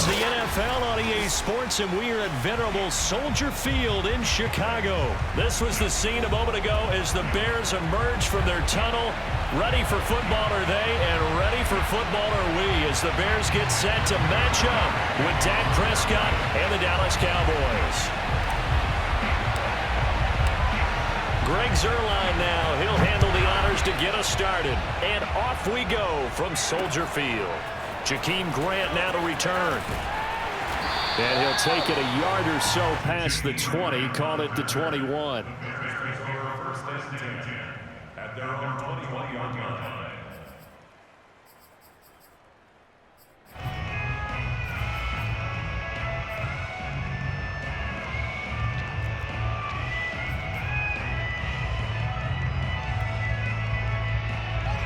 It's the NFL on EA Sports, and we are at venerable Soldier Field in Chicago. This was the scene a moment ago as the Bears emerge from their tunnel. Ready for football are they, and ready for football are we, as the Bears get set to match up with Dak Prescott and the Dallas Cowboys. Greg Zuerlein now. He'll handle the honors to get us started. And off we go from Soldier Field. Jakeem Grant now to return. And he'll take it a yard or so past the 20, call it the 21. At their own 21-yard line.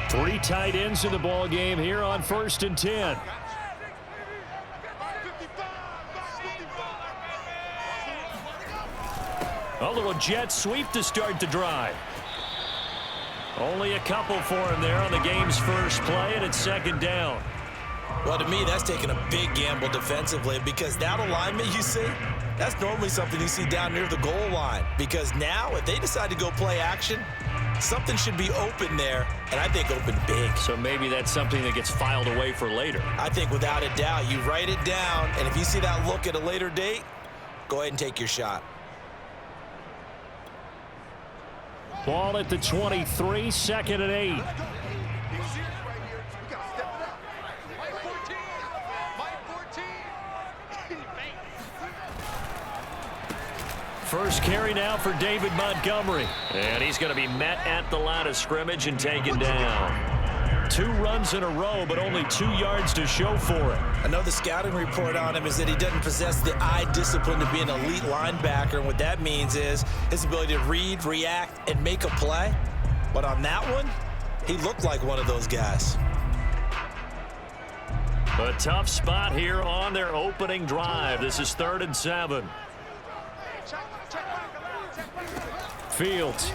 Three tight ends in the ball game here on 1st and 10. A little jet sweep to start the drive. Only a couple for him there on the game's first play, and it's 2nd down. Well, to me, that's taking a big gamble defensively, because that alignment you see, that's normally something you see down near the goal line. Because now, if they decide to go play action, something should be open there, and I think open big. So maybe that's something that gets filed away for later. I think without a doubt, you write it down, and if you see that look at a later date, go ahead and take your shot. Ball at the 23, 2nd and 8. First carry now for David Montgomery. And he's going to be met at the line of scrimmage and taken down. 2 runs in a row, but only 2 yards to show for it. I know the scouting report on him is that he doesn't possess the eye discipline to be an elite linebacker. And what that means is his ability to read, react, and make a play. But on that one, he looked like one of those guys. A tough spot here on their opening drive. This is 3rd and 7. Fields.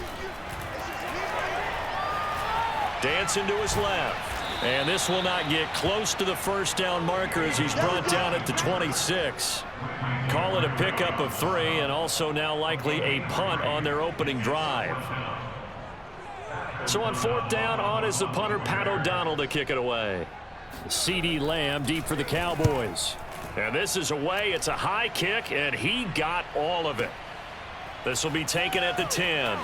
Dancing to his left. And this will not get close to the first down marker as he's brought down at the 26. Call it a pickup of 3, and also now likely a punt on their opening drive. So on 4th down, on is the punter, Pat O'Donnell, to kick it away. CeeDee Lamb deep for the Cowboys. And this is away. It's a high kick, and he got all of it. This will be taken at the 10.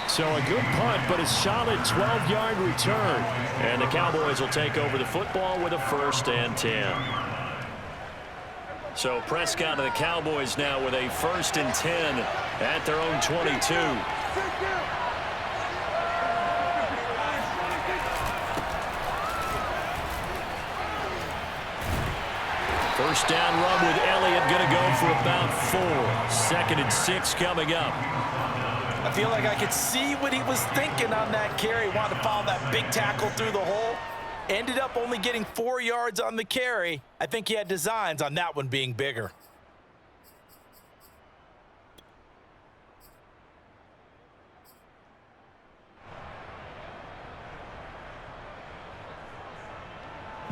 So a good punt, but a solid 12-yard return. And the Cowboys will take over the football with a 1st and 10. So Prescott and the Cowboys now with a 1st and 10 at their own 22. First down run with Elliott, going to go for about 4. 2nd and 6 coming up. I feel like I could see what he was thinking on that carry. Wanted to follow that big tackle through the hole. Ended up only getting 4 yards on the carry. I think he had designs on that one being bigger.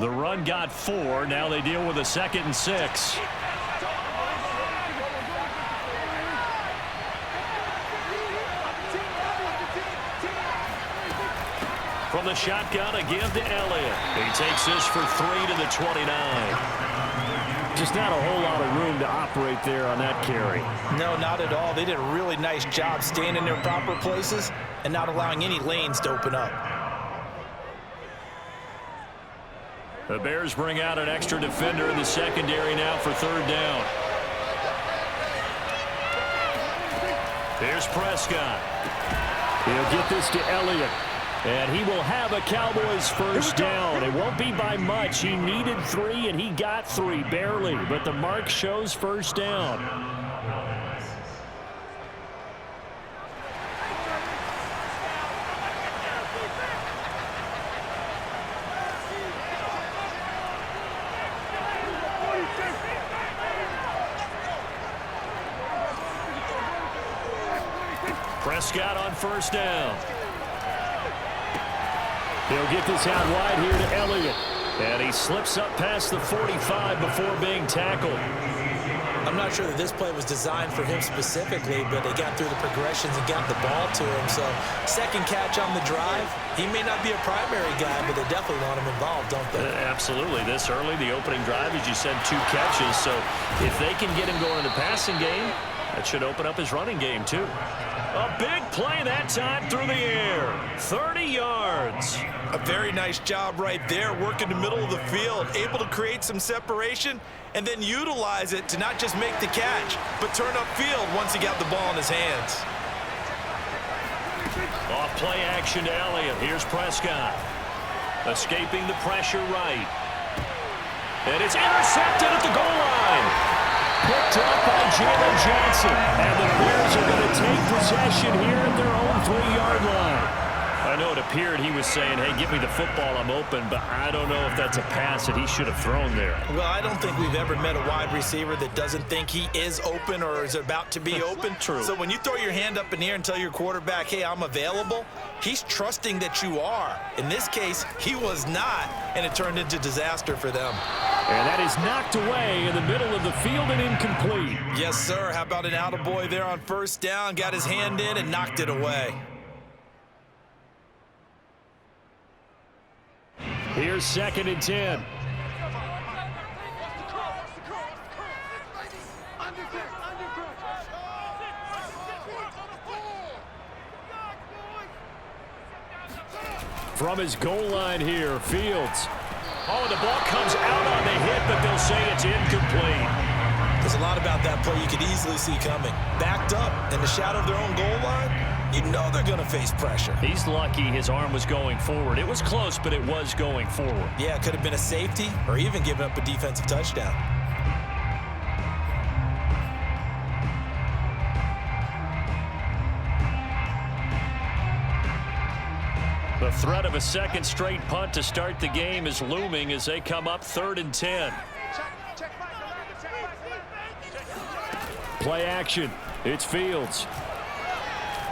The run got 4. Now they deal with a 2nd and 6. From the shotgun, a give to Elliott. He takes this for 3 to the 29. Just not a whole lot of room to operate there on that carry. No, not at all. They did a really nice job staying in their proper places and not allowing any lanes to open up. The Bears bring out an extra defender in the secondary now for 3rd down. Here's Prescott. He'll get this to Elliott. And he will have a Cowboys 1st down. It won't be by much. He needed 3, and he got 3, barely. But the mark shows 1st down. Prescott on 1st down. He'll get this out wide here to Elliott. And he slips up past the 45 before being tackled. I'm not sure that this play was designed for him specifically, but they got through the progressions and got the ball to him. So second catch on the drive. He may not be a primary guy, but they definitely want him involved, don't they? Absolutely. This early, the opening drive, as you said, 2 catches. So if they can get him going in the passing game, that should open up his running game, too. A big play that time through the air. 30 yards. A very nice job right there, working the middle of the field, able to create some separation and then utilize it to not just make the catch, but turn upfield once he got the ball in his hands. Off play action to Elliott. Here's Prescott. Escaping the pressure right. And it's intercepted at the goal line. Picked up by Jalen Johnson. And the Bears are going to take possession here at their own 3-yard line. I know it appeared he was saying, hey, give me the football, I'm open, but I don't know if that's a pass that he should have thrown there. Well, I don't think we've ever met a wide receiver that doesn't think he is open or is about to be open. True. So when you throw your hand up in the air and tell your quarterback, hey, I'm available, he's trusting that you are. In this case, he was not, and it turned into disaster for them. And that is knocked away in the middle of the field and incomplete. Yes, sir. How about an attaboy there on first down, got his hand in and knocked it away. Here's 2nd and 10. From his goal line here, Fields. Oh, the ball comes out on the hit, but they'll say it's incomplete. There's a lot about that play you could easily see coming. Backed up in the shadow of their own goal line, you know they're going to face pressure. He's lucky his arm was going forward. It was close, but it was going forward. Yeah, it could have been a safety or even given up a defensive touchdown. The threat of a second straight punt to start the game is looming as they come up 3rd and 10. Play action. It's Fields.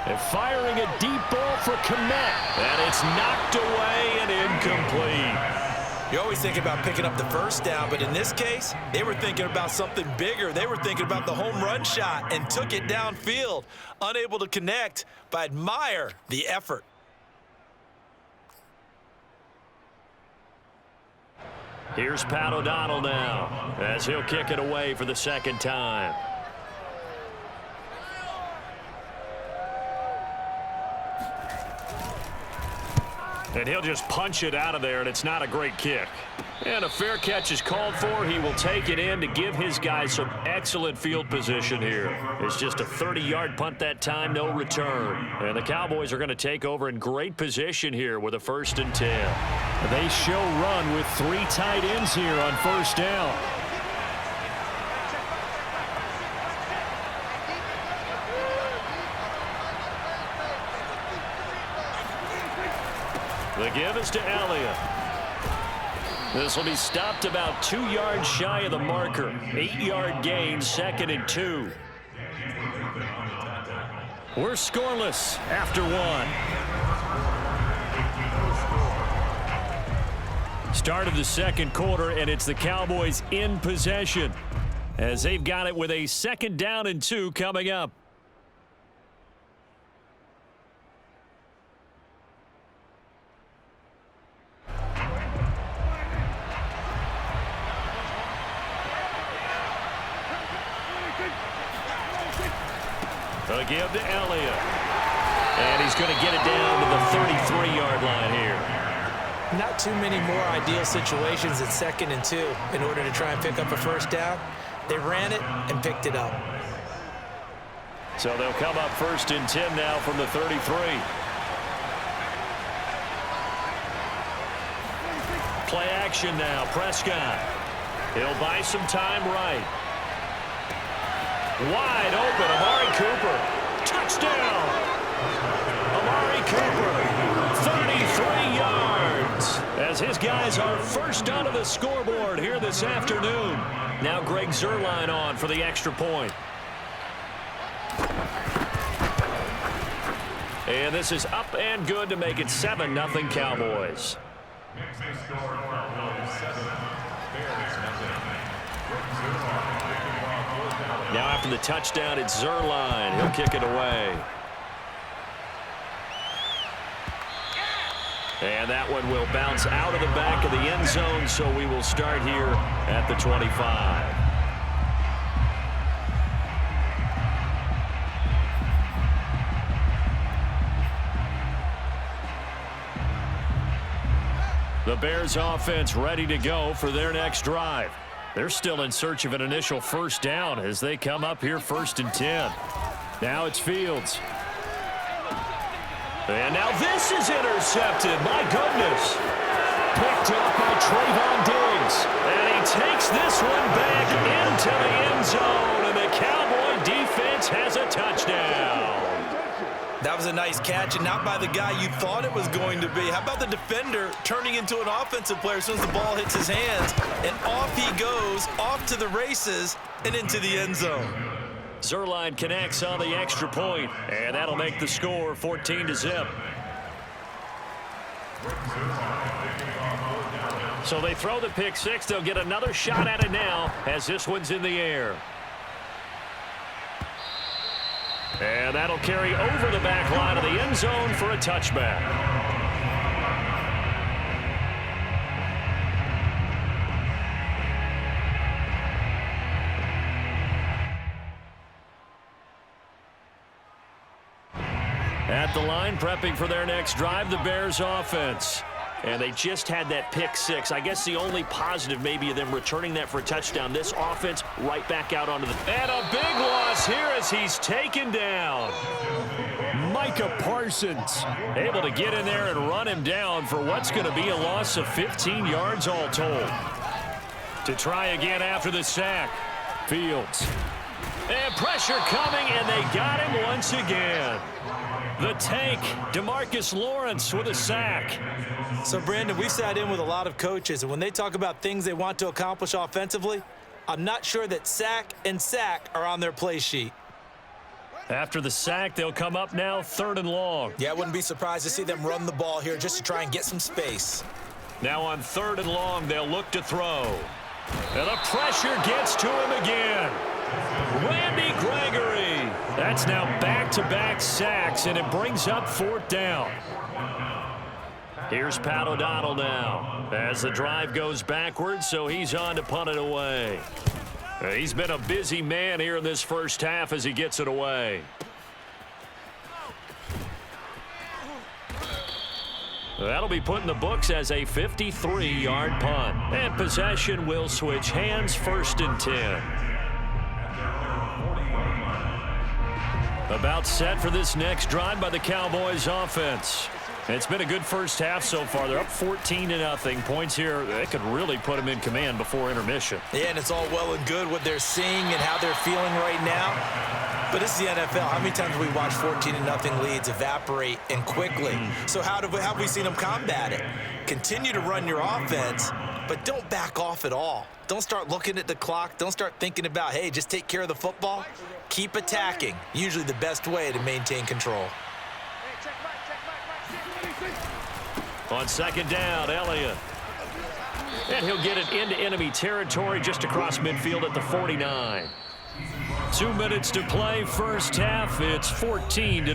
And firing a deep ball for Kmet. And it's knocked away and incomplete. You always think about picking up the first down, but in this case, they were thinking about something bigger. They were thinking about the home run shot and took it downfield. Unable to connect, but I admire the effort. Here's Pat O'Donnell now as he'll kick it away for the 2nd time. And he'll just punch it out of there, and it's not a great kick. And a fair catch is called for. He will take it in to give his guys some excellent field position here. It's just a 30-yard punt that time, no return. And the Cowboys are going to take over in great position here with a 1st and 10. They show run with 3 tight ends here on first down. The give is to Elliott. This will be stopped about 2 yards shy of the marker. 8-yard gain, 2nd and 2. We're scoreless after 1. Start of the 2nd quarter, and it's the Cowboys in possession as they've got it with a 2nd down and 2 coming up. A give to Elliott. And he's going to get it down to the 33-yard line here. Not too many more ideal situations at 2nd and 2 in order to try and pick up a first down. They ran it and picked it up. So they'll come up 1st and 10 now from the 33. Play action now. Prescott. He'll buy some time right. Wide open, Amari Cooper. Touchdown! Amari Cooper, 33 yards. As his guys are first onto the scoreboard here this afternoon. Now Greg Zuerlein on for the extra point. And this is up and good to make it 7-0 Cowboys. Now after the touchdown, it's Zuerlein. He'll kick it away. And that one will bounce out of the back of the end zone, so we will start here at the 25. The Bears offense ready to go for their next drive. They're still in search of an initial first down as they come up here 1st and 10. Now it's Fields. And now this is intercepted. My goodness. Picked up by Trayvon Diggs. And he takes this one back into the end zone. And the Cowboy defense has a touchdown. That was a nice catch, and not by the guy you thought it was going to be. How about the defender turning into an offensive player as soon as the ball hits his hands? And off he goes, off to the races, and into the end zone. Zuerlein connects on the extra point, and that'll make the score 14-0. So they throw the pick six. They'll get another shot at it now as this one's in the air. And that'll carry over the back line of the end zone for a touchback. At the line, prepping for their next drive, the Bears offense. And they just had that pick six. I guess the only positive maybe of them returning that for a touchdown. This offense right back out onto the... And a big loss here as he's taken down. Micah Parsons able to get in there and run him down for what's going to be a loss of 15 yards all told. To try again after the sack. Fields. And pressure coming, and they got him once again. The tank, DeMarcus Lawrence with a sack. So, Brandon, we sat in with a lot of coaches, and when they talk about things they want to accomplish offensively, I'm not sure that sack and sack are on their play sheet. After the sack, they'll come up now 3rd and long. Yeah, I wouldn't be surprised to see them run the ball here just to try and get some space. Now on 3rd and long, they'll look to throw. And the pressure gets to him again. Randy Gregory. That's now back-to-back sacks, and it brings up 4th down. Here's Pat O'Donnell now as the drive goes backwards, so he's on to punt it away. He's been a busy man here in this first half as he gets it away. That'll be put in the books as a 53-yard punt. And possession will switch hands, 1st and 10. About set for this next drive by the Cowboys offense. It's been a good first half so far. They're up 14-0. Points here, they could really put them in command before intermission. Yeah, and it's all well and good what they're seeing and how they're feeling right now. But this is the NFL. How many times have we watched 14-0 leads evaporate and quickly? So how have we seen them combat it? Continue to run your offense, but don't back off at all. Don't start looking at the clock. Don't start thinking about, hey, just take care of the football. Keep attacking. Usually the best way to maintain control. On 2nd down, Elliott. And he'll get it into enemy territory just across midfield at the 49. 2 minutes to play, first half. It's 14-0.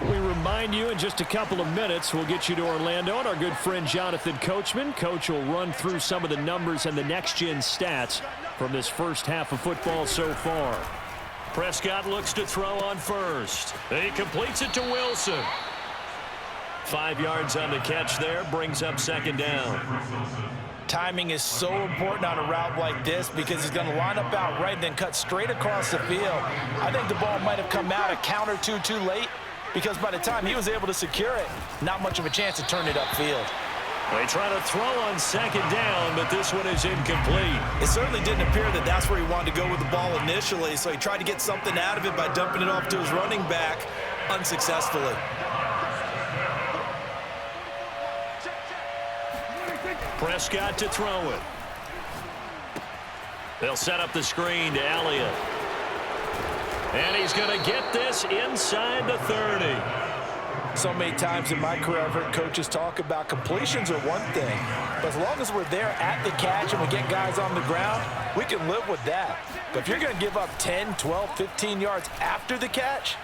We remind you in just a couple of minutes, we'll get you to Orlando and our good friend Jonathan Coachman. Coach will run through some of the numbers and the next-gen stats from this first half of football so far. Prescott looks to throw on first. He completes it to Wilson. 5 yards on the catch there, brings up 2nd down. Timing is so important on a route like this because he's going to line up out right and then cut straight across the field. I think the ball might have come out a count or two too late because by the time he was able to secure it, not much of a chance to turn it upfield. They try to throw on 2nd down, but this one is incomplete. It certainly didn't appear that that's where he wanted to go with the ball initially, so he tried to get something out of it by dumping it off to his running back unsuccessfully. Prescott to throw it. They'll set up the screen to Elliott. And he's going to get this inside the 30. So many times in my career, I've heard coaches talk about completions are one thing, but as long as we're there at the catch and we get guys on the ground, we can live with that. But if you're going to give up 10, 12, 15 yards after the catch,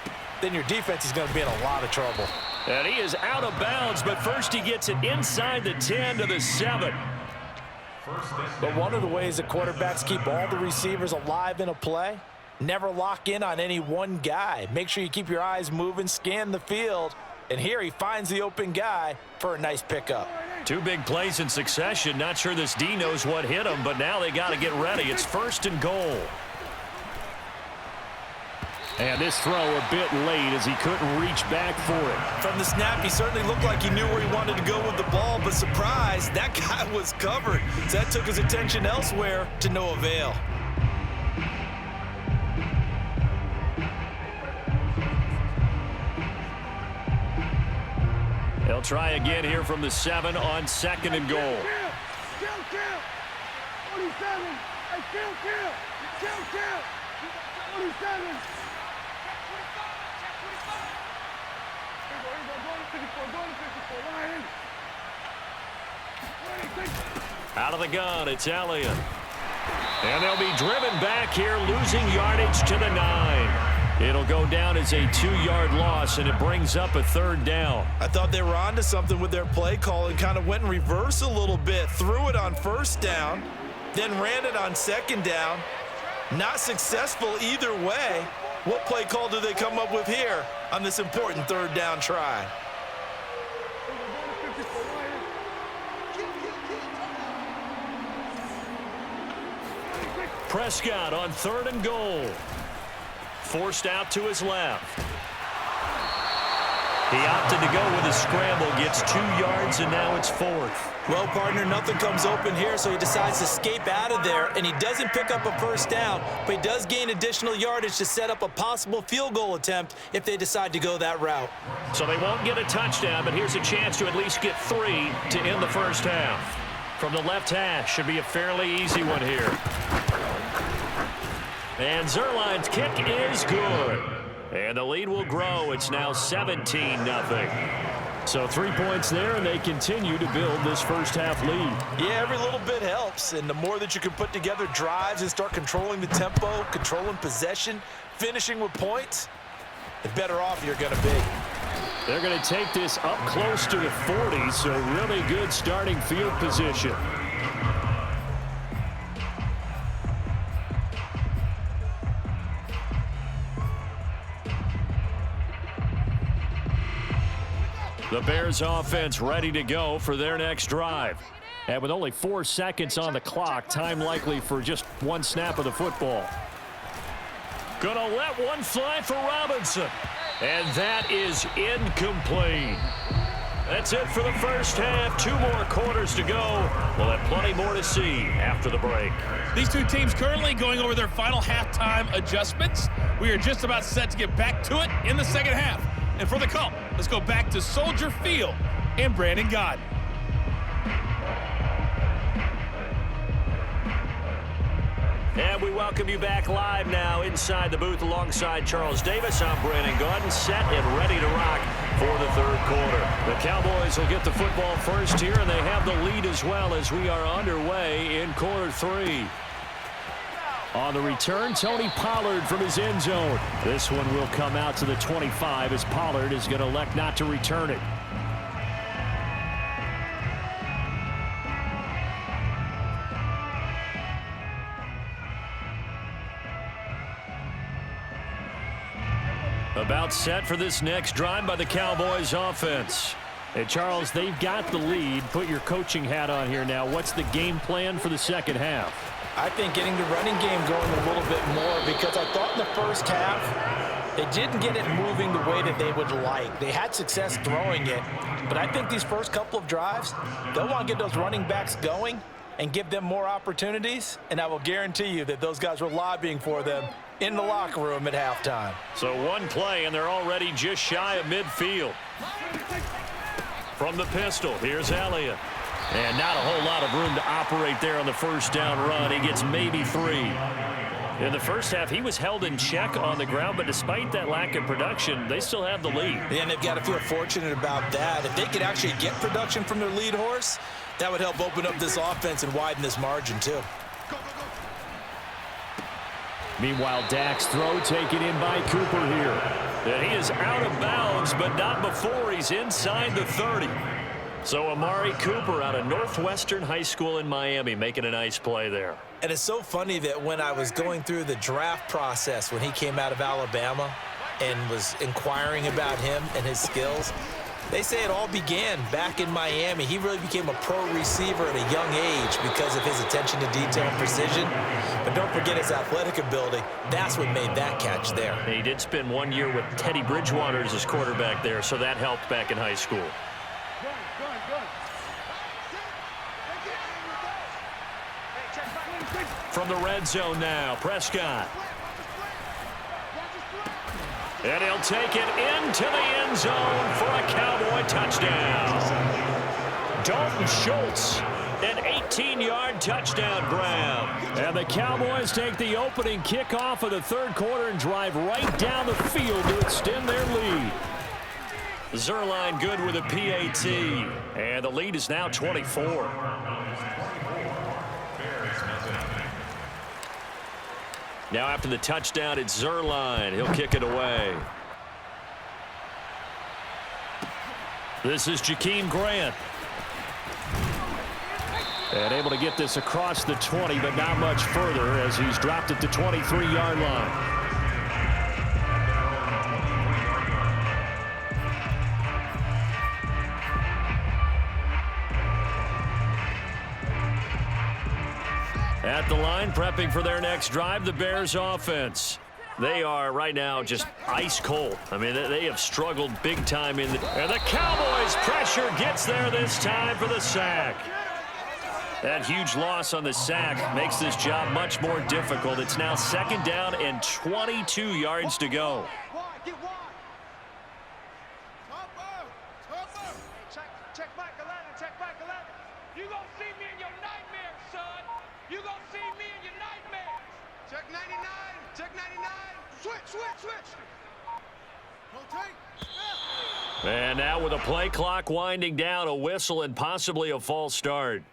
then your defense is going to be in a lot of trouble. And he is out of bounds, but first he gets it inside the 10 to the 7. But one of the ways that quarterbacks keep all the receivers alive in a play, never lock in on any one guy. Make sure you keep your eyes moving, scan the field, and here he finds the open guy for a nice pickup. 2 big plays in succession. Not sure this D knows what hit him, but now they got to get ready. It's 1st and goal. And this throw a bit late as he couldn't reach back for it. From the snap, he certainly looked like he knew where he wanted to go with the ball, but surprise, that guy was covered. So that took his attention elsewhere to no avail. They'll try again here from the 7 on 2nd and goal. Out of the gun, it's Elliott. And they'll be driven back here, losing yardage to the 9. It'll go down as a 2-yard loss, and it brings up a 3rd down. I thought they were onto something with their play call and kind of went in reverse a little bit. Threw it on 1st down, then ran it on 2nd down. Not successful either way. What play call do they come up with here on this important 3rd down try? Prescott on 3rd and goal. Forced out to his left. He opted to go with a scramble, gets 2 yards, and now it's 4th. Well, partner, nothing comes open here, so he decides to escape out of there, and he doesn't pick up a 1st down, but he does gain additional yardage to set up a possible field goal attempt if they decide to go that route. So they won't get a touchdown, but here's a chance to at least get 3 to end the 1st half. From the left hash, should be a fairly easy one here. And Zerline's kick is good. And the lead will grow. It's now 17-0. So 3 points there, and they continue to build this 1st half lead. Yeah, every little bit helps, and the more that you can put together drives and start controlling the tempo, controlling possession, finishing with points, the better off you're going to be. They're going to take this up close to the 40, so really good starting field position. The Bears offense ready to go for their next drive. And with only 4 seconds on the clock, time likely for just 1 snap of the football. Gonna let one fly for Robinson. And that is incomplete. That's it for the 1st half. 2 more quarters to go. We'll have plenty more to see after the break. These 2 teams currently going over their final halftime adjustments. We are just about set to get back to it in the 2nd half. And for the call, let's go back to Soldier Field and Brandon Gaudin. And we welcome you back live now inside the booth alongside Charles Davis. I'm Brandon Gaudin, set and ready to rock for the 3rd quarter. The Cowboys will get the football first here, and they have the lead as well as we are underway in quarter 3. On the return, Tony Pollard from his end zone. This one will come out to the 25 as Pollard is going to elect not to return it. About set for this next drive by the Cowboys offense. And Charles, they've got the lead. Put your coaching hat on here now. What's the game plan for the 2nd half? I think getting the running game going a little bit more, because I thought in the 1st half they didn't get it moving the way that they would like. They had success throwing it, but I think these first couple of drives, they'll want to get those running backs going and give them more opportunities, and I will guarantee you that those guys were lobbying for them in the locker room at halftime. So 1 play, and they're already just shy of midfield. From the pistol, here's Elliott. And not a whole lot of room to operate there on the first down run. He gets maybe 3. In the first half, he was held in check on the ground, but despite that lack of production, they still have the lead. And they've got to feel fortunate about that. If they could actually get production from their lead horse, that would help open up this offense and widen this margin too. Meanwhile, Dak's throw taken in by Cooper here. And he is out of bounds, but not before he's inside the 30. So Amari Cooper out of Northwestern High School in Miami making a nice play there. And it's so funny that when I was going through the draft process when he came out of Alabama and was inquiring about him and his skills, they say it all began back in Miami. He really became a pro receiver at a young age because of his attention to detail and precision. But don't forget his athletic ability. That's what made that catch there. And he did spend 1 year with Teddy Bridgewater as his quarterback there, so that helped back in high school. From the red zone now, Prescott. And he'll take it into the end zone for a Cowboy touchdown. Dalton Schultz, an 18-yard touchdown grab. And the Cowboys take the opening kickoff of the third quarter and drive right down the field to extend their lead. Zerline good with a PAT. And the lead is now 24. Now after the touchdown, it's Zerline. He'll kick it away. This is Jakeem Grant. And able to get this across the 20, but not much further as he's dropped at the 23-yard line. At the line, prepping for their next drive, the Bears offense. They are right now just ice cold. I mean, they have struggled big time in the... And the Cowboys pressure gets there this time for the sack. That huge loss on the sack makes this job much more difficult. It's now second down and 22 yards to go. And now with a play clock winding down, a whistle and possibly a false start.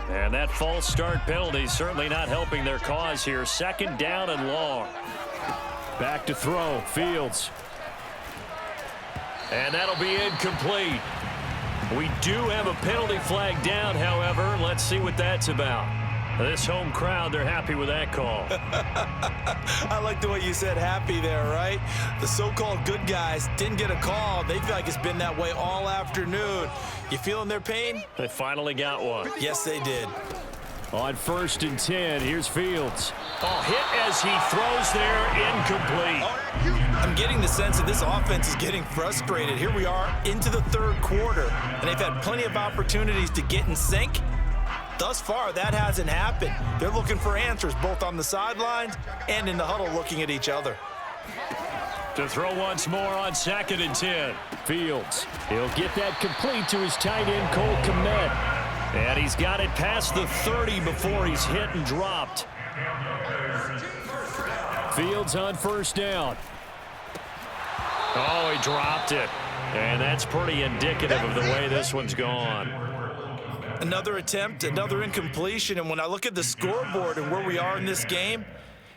And that false start penalty certainly not helping their cause here. Second down and long. Back to throw, Fields. And that'll be incomplete. We do have a penalty flag down, however. Let's see what that's about. This home crowd, they're happy with that call. I like the way you said happy there, right? The so-called good guys didn't get a call. They feel like it's been that way all afternoon. You feeling their pain? They finally got one. Yes, they did. On 1st and 10, here's Fields. Oh, hit as he throws there, incomplete. I'm getting the sense that this offense is getting frustrated. Here we are into the third quarter, and they've had plenty of opportunities to get in sync. Thus far, that hasn't happened. They're looking for answers both on the sidelines and in the huddle looking at each other. To throw once more on 2nd and 10. Fields. He'll get that complete to his tight end, Cole Kmet. And he's got it past the 30 before he's hit and dropped. Fields on 1st down. Oh, he dropped it. And that's pretty indicative of the way this one's gone. Another attempt, another incompletion. And when I look at the scoreboard and where we are in this game,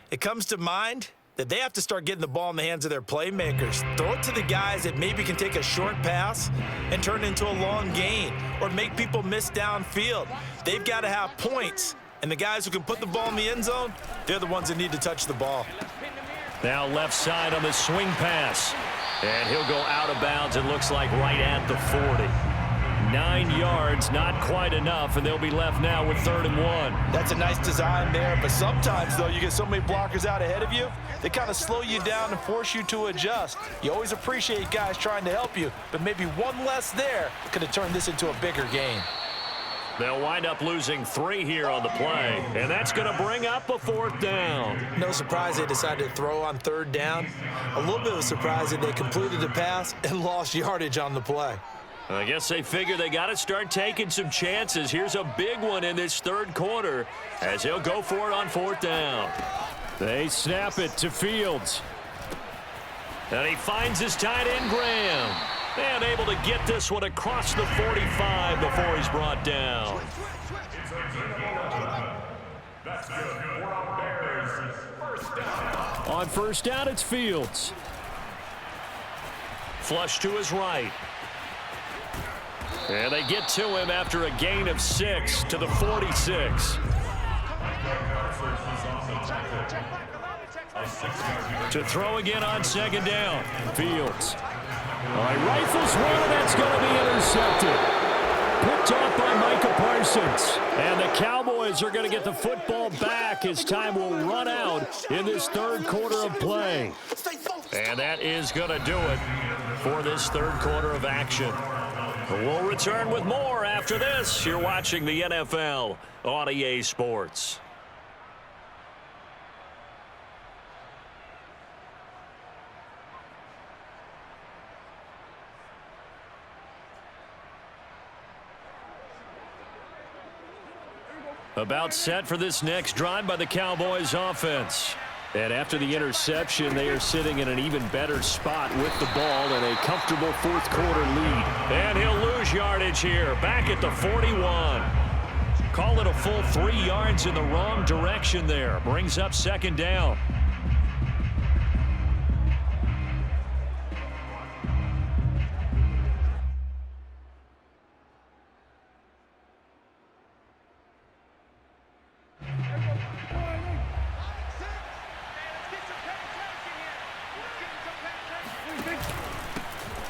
it comes to mind that they have to start getting the ball in the hands of their playmakers. Throw it to the guys that maybe can take a short pass and turn it into a long gain or make people miss downfield. They've got to have points, and the guys who can put the ball in the end zone, they're the ones that need to touch the ball. Now left side on the swing pass, and he'll go out of bounds, it looks like right at the 40. 9 yards, not quite enough, and they'll be left now with 3rd and 1. That's a nice design there, but sometimes, though, you get so many blockers out ahead of you, they kind of slow you down and force you to adjust. You always appreciate guys trying to help you, but maybe one less there could have turned this into a bigger game. They'll wind up losing 3 here on the play, and that's going to bring up a 4th down. No surprise they decided to throw on 3rd down. A little bit of a surprise that they completed the pass and lost yardage on the play. I guess they figure they got to start taking some chances. Here's a big one in this 3rd quarter as he'll go for it on 4th down. They snap it to Fields. And he finds his tight end, Graham. And able to get this one across the 45 before he's brought down. On 1st down, it's Fields. Flush to his right. And they get to him after a gain of 6 to the 46. To throw again on 2nd down. Fields. All right, rifles one, and that's going to be intercepted. Picked off by Micah Parsons. And the Cowboys are going to get the football back as time will run out in this 3rd quarter of play. And that is going to do it for this 3rd quarter of action. We'll return with more after this. You're watching the NFL on EA Sports. About set for this next drive by the Cowboys offense. And after the interception, they are sitting in an even better spot with the ball and a comfortable 4th quarter lead. And he'll lose yardage here, back at the 41. Call it a full 3 yards in the wrong direction there. Brings up 2nd down.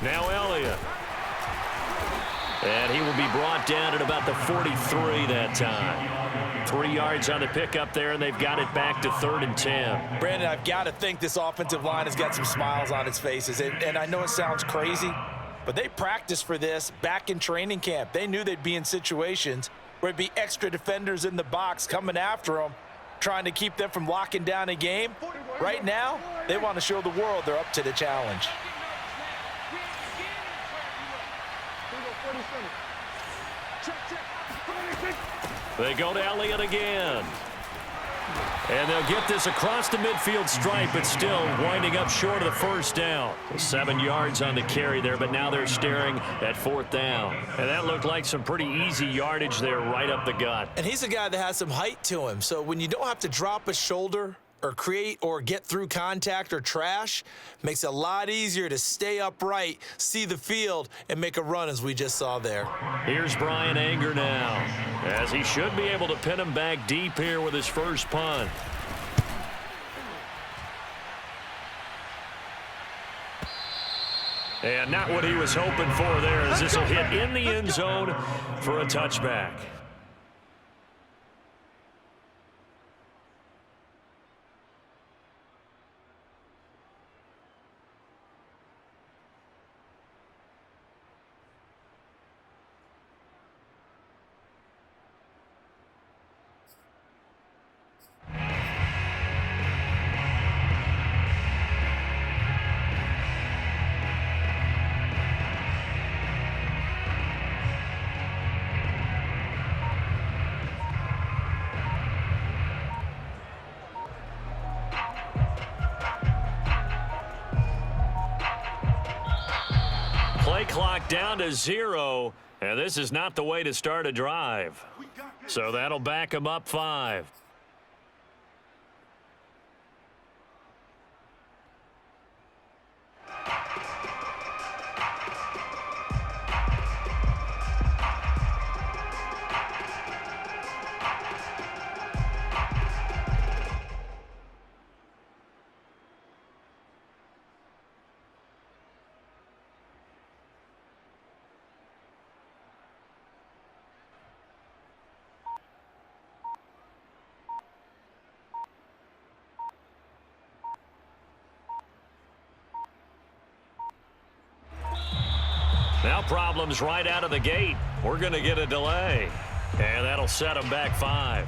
Now Elliott. And he will be brought down at about the 43 that time. 3 yards on the pickup there, and they've got it back to 3rd and 10. Brandon, I've got to think this offensive line has got some smiles on its faces. And I know it sounds crazy, but they practiced for this back in training camp. They knew they'd be in situations where it'd be extra defenders in the box coming after them, trying to keep them from locking down a game. Right now, they want to show the world they're up to the challenge. They go to Elliott again. And they'll get this across the midfield stripe, but still winding up short of the 1st down. 7 yards on the carry there, but now they're staring at 4th down. And that looked like some pretty easy yardage there right up the gut. And he's a guy that has some height to him, so when you don't have to drop a shoulder or create or get through contact or trash, makes it a lot easier to stay upright, see the field, and make a run as we just saw there. Here's Brian Anger now, as he should be able to pin him back deep here with his first punt. And not what he was hoping for there, as this will hit in the end zone for a touchback. Play clock down to 0, and this is not the way to start a drive. So that'll back them up 5. Now problems right out of the gate. We're going to get a delay. And that'll set them back 5.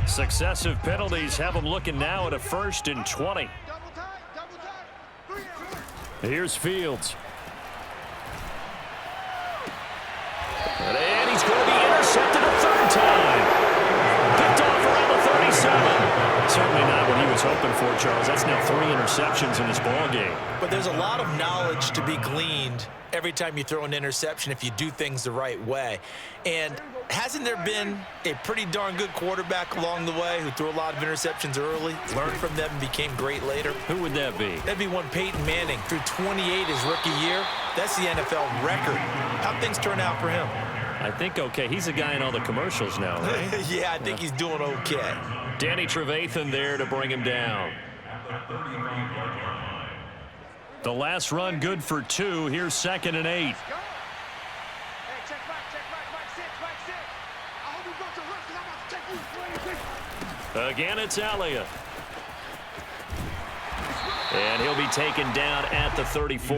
Successive penalties have them looking now at a 1st and 20. Here's Fields. And he's going to be intercepted a 3rd time. Picked off around the 37. Certainly not what he was hoping for, Charles. That's now 3 interceptions in this ball game. But there's a lot of knowledge to be gleaned every time you throw an interception if you do things the right way. And hasn't there been a pretty darn good quarterback along the way who threw a lot of interceptions early, learned from them, and became great later? Who would that be? That'd be one Peyton Manning. Threw 28 his rookie year. That's the NFL record. How'd things turn out for him? I think okay. He's a guy in all the commercials now, right? Yeah, I think he's doing okay. Danny Trevathan there to bring him down. The last run good for 2. Here's 2nd and 8. Again, it's Elliott. And he'll be taken down at the 34.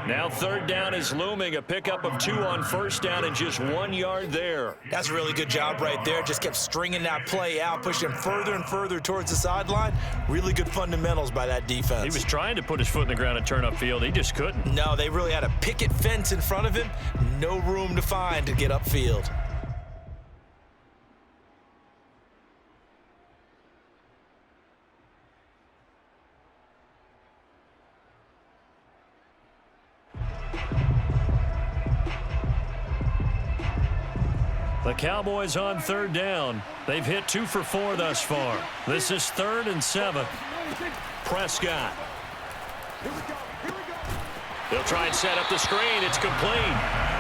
Now 3rd down is looming. A pickup of 2 on 1st down and just 1 yard there. That's a really good job right there. Just kept stringing that play out, pushing him further and further towards the sideline. Really good fundamentals by that defense. He was trying to put his foot in the ground and turn upfield. He just couldn't. No, they really had a picket fence in front of him. No room to find to get upfield. The Cowboys on 3rd down. They've hit 2 for 4 thus far. This is 3rd and 7. Prescott. They'll try and set up the screen. It's complete.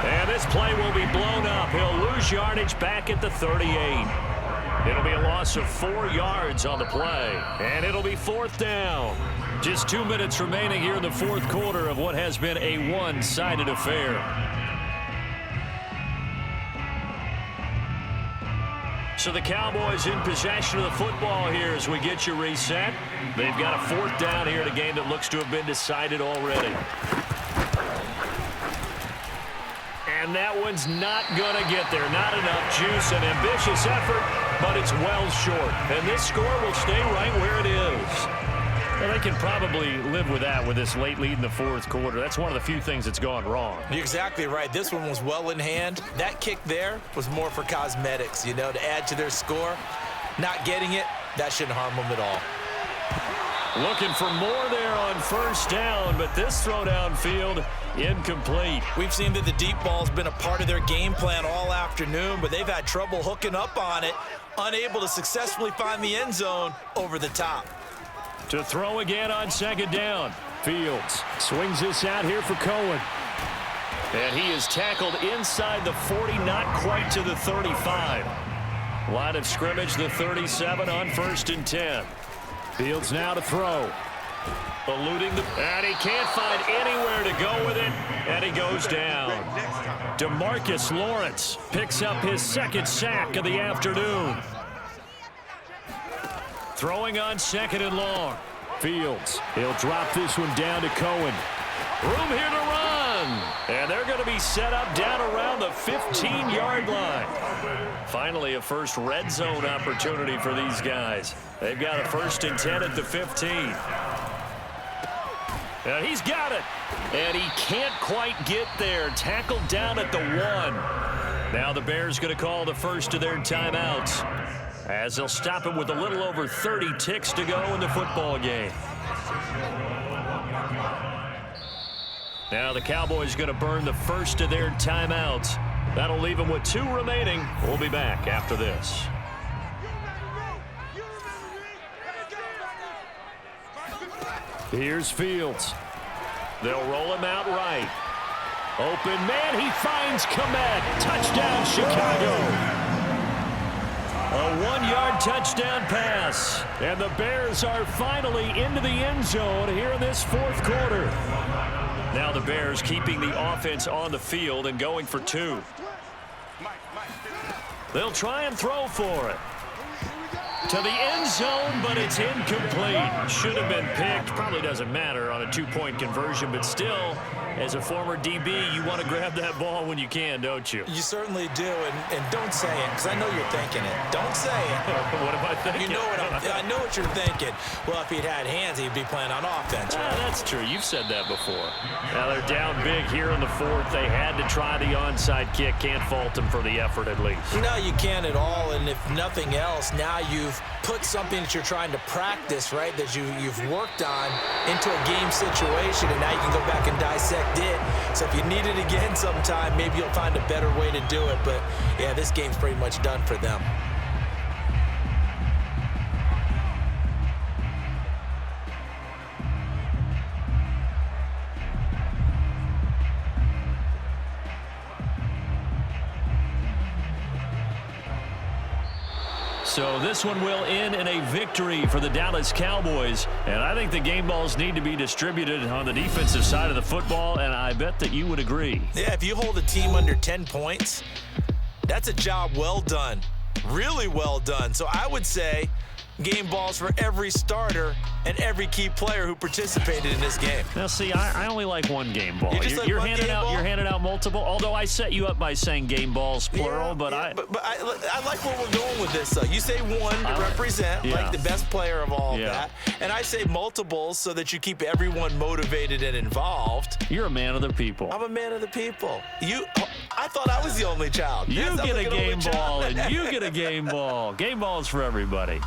And this play will be blown up. He'll lose yardage back at the 38. It'll be a loss of 4 yards on the play. And it'll be 4th down. Just 2 minutes remaining here in the 4th quarter of what has been a one-sided affair. So the Cowboys in possession of the football here as we get you reset. They've got a 4th down here in a game that looks to have been decided already. And that one's not going to get there. Not enough juice, an ambitious effort, but it's well short. And this score will stay right where it is. Well, they can probably live with that with this late lead in the 4th quarter. That's one of the few things that's gone wrong. You're exactly right. This one was well in hand. That kick there was more for cosmetics, you know, to add to their score. Not getting it, that shouldn't harm them at all. Looking for more there on 1st down, but this throw downfield incomplete. We've seen that the deep ball's been a part of their game plan all afternoon, but they've had trouble hooking up on it, unable to successfully find the end zone over the top. To throw again on 2nd down. Fields swings this out here for Cohen. And he is tackled inside the 40, not quite to the 35. Line of scrimmage, the 37 on 1st and 10. Fields now to throw. Eluding the... And he can't find anywhere to go with it. And he goes down. DeMarcus Lawrence picks up his 2nd sack of the afternoon. Throwing on 2nd and long. Fields. He'll drop this one down to Cohen. Room here to run. And they're going to be set up down around the 15-yard line. Finally, a first red zone opportunity for these guys. They've got a 1st and 10 at the 15. And he's got it. And he can't quite get there. Tackled down at the 1. Now the Bears going to call the first of their timeouts, as they'll stop it with a little over 30 ticks to go in the football game. Now the Cowboys going to burn the first of their timeouts. That'll leave them with 2 remaining. We'll be back after this. Here's Fields. They'll roll him out right. Open man, he finds Komet. Touchdown, Chicago. A 1-yard touchdown pass. And the Bears are finally into the end zone here in this fourth quarter. Now the Bears keeping the offense on the field and going for 2. They'll try and throw for it. To the end zone, but it's incomplete. Should have been picked. Probably doesn't matter on a 2-point conversion, but still, as a former DB, you want to grab that ball when you can, don't you? You certainly do, and don't say it, because I know you're thinking it. Don't say it. What am I thinking? You know I know what you're thinking. Well, if he'd had hands, he'd be playing on offense, right? That's true. You've said that before. Now they're down big here in the fourth. They had to try the onside kick. Can't fault them for the effort, at least. No, you can't at all, and if nothing else, now you've put something that you're trying to practice, right, that you've worked on into a game situation, and now you can go back and dissect it. So if you need it again sometime, maybe you'll find a better way to do it. But, yeah, this game's pretty much done for them. So this one will end in a victory for the Dallas Cowboys. And I think the game balls need to be distributed on the defensive side of the football, and I bet that you would agree. Yeah, if you hold a team under 10 points, that's a job well done. Really well done. So I would say game balls for every starter and every key player who participated in this game. Now, see, I only like one game ball. You're handing out multiple. Although I set you up by saying game balls plural, but I like where we're going with this. Though you say one to represent like the best player of all of that, and I say multiples so that you keep everyone motivated and involved. You're a man of the people. I'm a man of the people. I thought I was the only child. You get a game ball, and you get a game ball. Game balls for everybody.